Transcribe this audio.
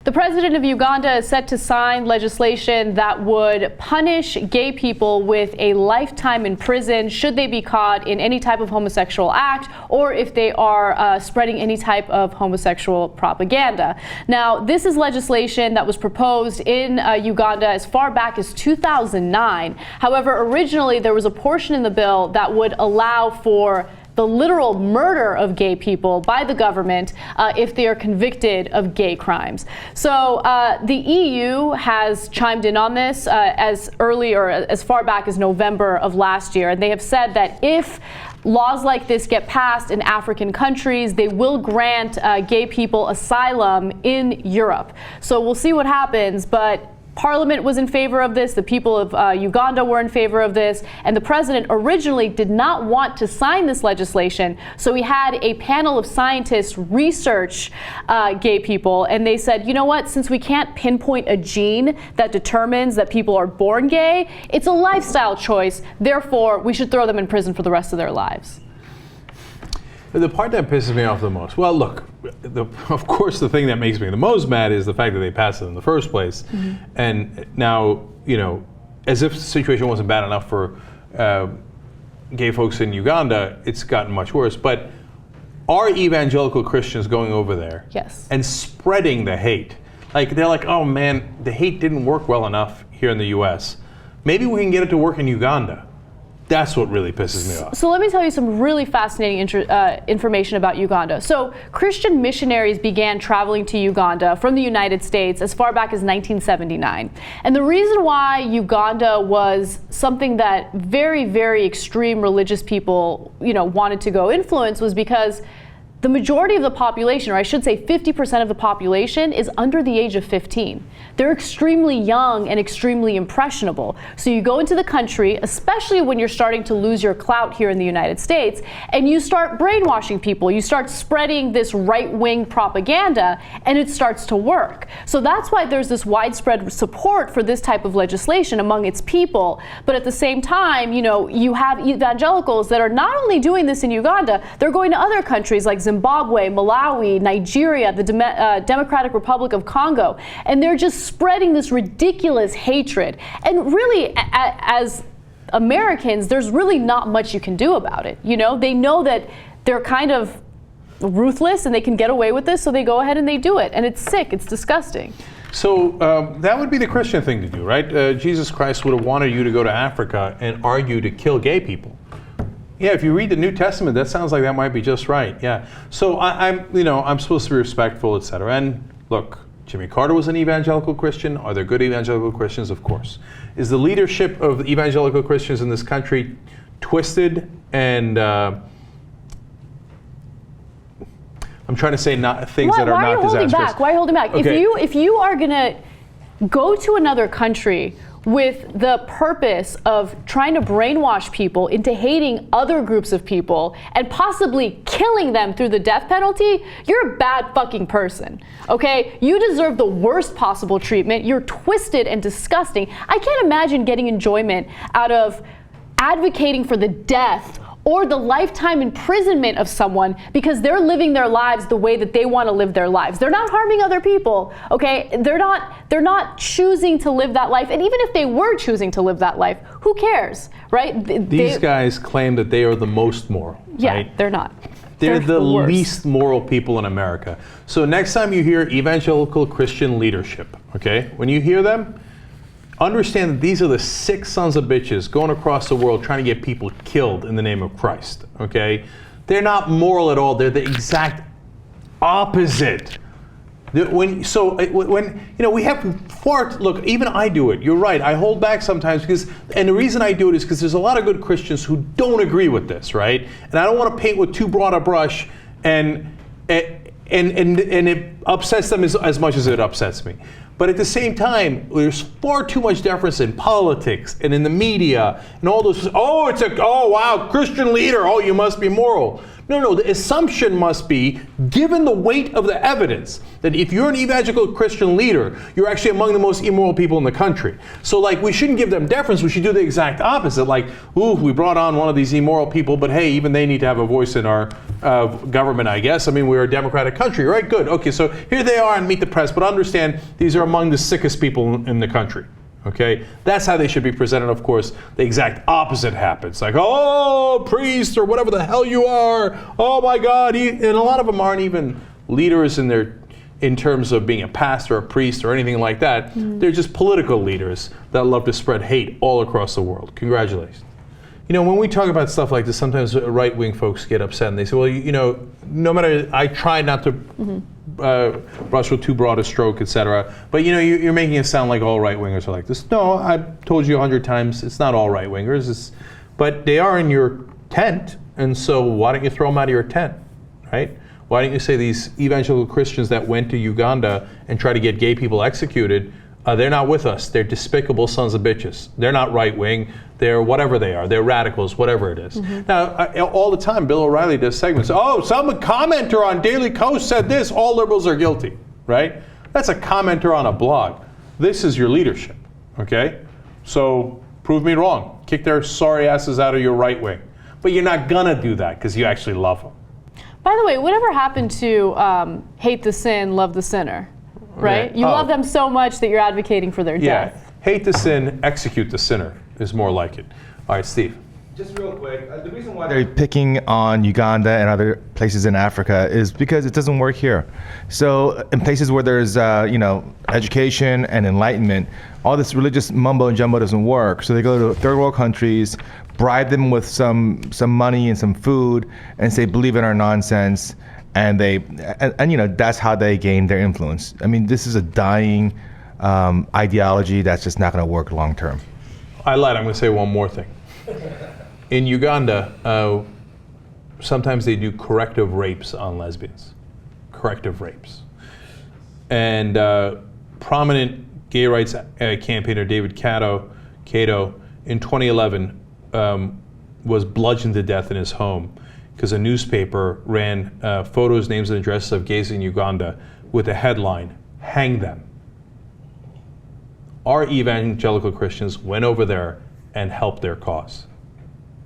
The president of Uganda is set to sign legislation that would punish gay people with a lifetime in prison should they be caught in any type of homosexual act or if they are spreading any type of homosexual propaganda. Now, this is legislation that was proposed in Uganda as far back as 2009. However, originally there was a portion in the bill that would allow for the literal murder of gay people by the government if they are convicted of gay crimes. So the EU has chimed in on this as early or as far back as November of last year, and they have said that if laws like this get passed in African countries, they will grant gay people asylum in Europe. So we'll see what happens, but Parliament was in favor of this, the people of Uganda were in favor of this, and the president originally did not want to sign this legislation, so he had a panel of scientists research gay people, and they said, you know what, since we can't pinpoint a gene that determines that people are born gay, it's a lifestyle choice, therefore we should throw them in prison for the rest of their lives. The part that pisses me off the most, well, look, of course the thing that makes me the most mad is the fact that they passed it in the first place. Mm-hmm. And now, you know, as if the situation wasn't bad enough for gay folks in Uganda, it's gotten much worse. But are evangelical Christians going over there yes. and spreading the hate? Like, they're like, oh man, the hate didn't work well enough here in the US. Maybe we can get it to work in Uganda. That's what really pisses me off. So let me tell you some really fascinating information about Uganda. So Christian missionaries began traveling to Uganda from the United States as far back as 1979. And the reason why Uganda was something that very, very extreme religious people, you know, wanted to go influence was because the majority of the population, or I should say 50% of the population, is under the age of 15. They're extremely young and extremely impressionable. So you go into the country, especially when you're starting to lose your clout here in the United States, and you start brainwashing people. You start spreading this right-wing propaganda, and it starts to work. So that's why there's this widespread support for this type of legislation among its people. But at the same time, you know, you have evangelicals that are not only doing this in Uganda, they're going to other countries like Zimbabwe, Malawi, Nigeria, the Democratic Republic of Congo, and they're just spreading this ridiculous hatred. And really, as Americans, there's really not much you can do about it. You know, they know that they're kind of ruthless and they can get away with this, so they go ahead and they do it. And it's sick, it's disgusting. So that would be the Christian thing to do, right? Jesus Christ would have wanted you to go to Africa and argue to kill gay people. Yeah, if you read the New Testament, that sounds like that might be just right. Yeah. So I'm supposed to be respectful, etc. And look, Jimmy Carter was an evangelical Christian. Are there good evangelical Christians? Of course. Is the leadership of evangelical Christians in this country twisted and I'm trying to say things that are not disastrous? Why are you holding back? Okay. If you are going to go to another country with the purpose of trying to brainwash people into hating other groups of people and possibly killing them through the death penalty, you're a bad fucking person, okay? You deserve the worst possible treatment. You're twisted and disgusting. I can't imagine getting enjoyment out of advocating for the death or the lifetime imprisonment of someone because they're living their lives the way that they want to live their lives. They're not harming other people, okay? They're not choosing to live that life. And even if they were choosing to live that life, who cares, right? These guys claim that they are the most moral, yeah, right? They're not. They're the least moral people in America. So next time you hear evangelical Christian leadership, okay? When you hear them, understand that these are the sick sons of bitches going across the world trying to get people killed in the name of Christ, okay? They're not moral at all. They're the exact opposite. When you know, we have look, even I do it. You're right. I hold back sometimes and the reason I do it is because there's a lot of good Christians who don't agree with this, right? And I don't want to paint with too broad a brush and it upsets them as much as it upsets me. But at the same time, there's far too much deference in politics and in the media and all those, oh wow, Christian leader, oh, you must be moral. No, the assumption must be, given the weight of the evidence, that if you're an evangelical Christian leader, you're actually among the most immoral people in the country. So like, we shouldn't give them deference, we should do the exact opposite. Like, ooh, we brought on one of these immoral people, but hey, even they need to have a voice in our government, I guess. I mean, we're a democratic country, right? Good, okay, so here they are on Meet the Press, but understand these are among the sickest people in the country. Okay, that's how they should be presented. Of course, the exact opposite happens. Like, oh, priest or whatever the hell you are. Oh my God, and a lot of them aren't even leaders in terms of being a pastor, a priest, or anything like that. They're just political leaders that love to spread hate all across the world. Congratulations. You know, when we talk about stuff like this, sometimes right-wing folks get upset and they say, well, you know, no matter, I try not to brush with too broad a stroke, etc. But, you know, you're making it sound like all right-wingers are like this. No, I've told you 100 times, it's not all right-wingers. But they are in your tent, and so why don't you throw them out of your tent, right? Why don't you say these evangelical Christians that went to Uganda and try to get gay people executed, they're not with us. They're despicable sons of bitches. They're not right-wing. They're whatever they are. They're radicals, whatever it is. Now, all the time, Bill O'Reilly does segments. Oh, some commenter on Daily Kos said this. All liberals are guilty, right? That's a commenter on a blog. This is your leadership, okay? So prove me wrong. Kick their sorry asses out of your right wing. But you're not going to do that because you actually love them. By the way, whatever happened to hate the sin, love the sinner? Right? You love them so much that you're advocating for their death. Yeah. Hate the sin, execute the sinner is more like it. All right, Steve. Just real quick, the reason why they're picking on Uganda and other places in Africa is because it doesn't work here. So in places where there's, you know, education and enlightenment, all this religious mumbo and jumbo doesn't work. So they go to third world countries, bribe them with some money and some food, and say, believe in our nonsense. And you know, that's how they gain their influence. I mean, this is a dying ideology that's just not going to work long term. I lied. I'm going to say one more thing. In Uganda, sometimes they do corrective rapes on lesbians. Corrective rapes. And prominent gay rights campaigner David Cato in 2011 was bludgeoned to death in his home because a newspaper ran photos, names, and addresses of gays in Uganda with a headline, "Hang them." Our evangelical Christians went over there and helped their cause.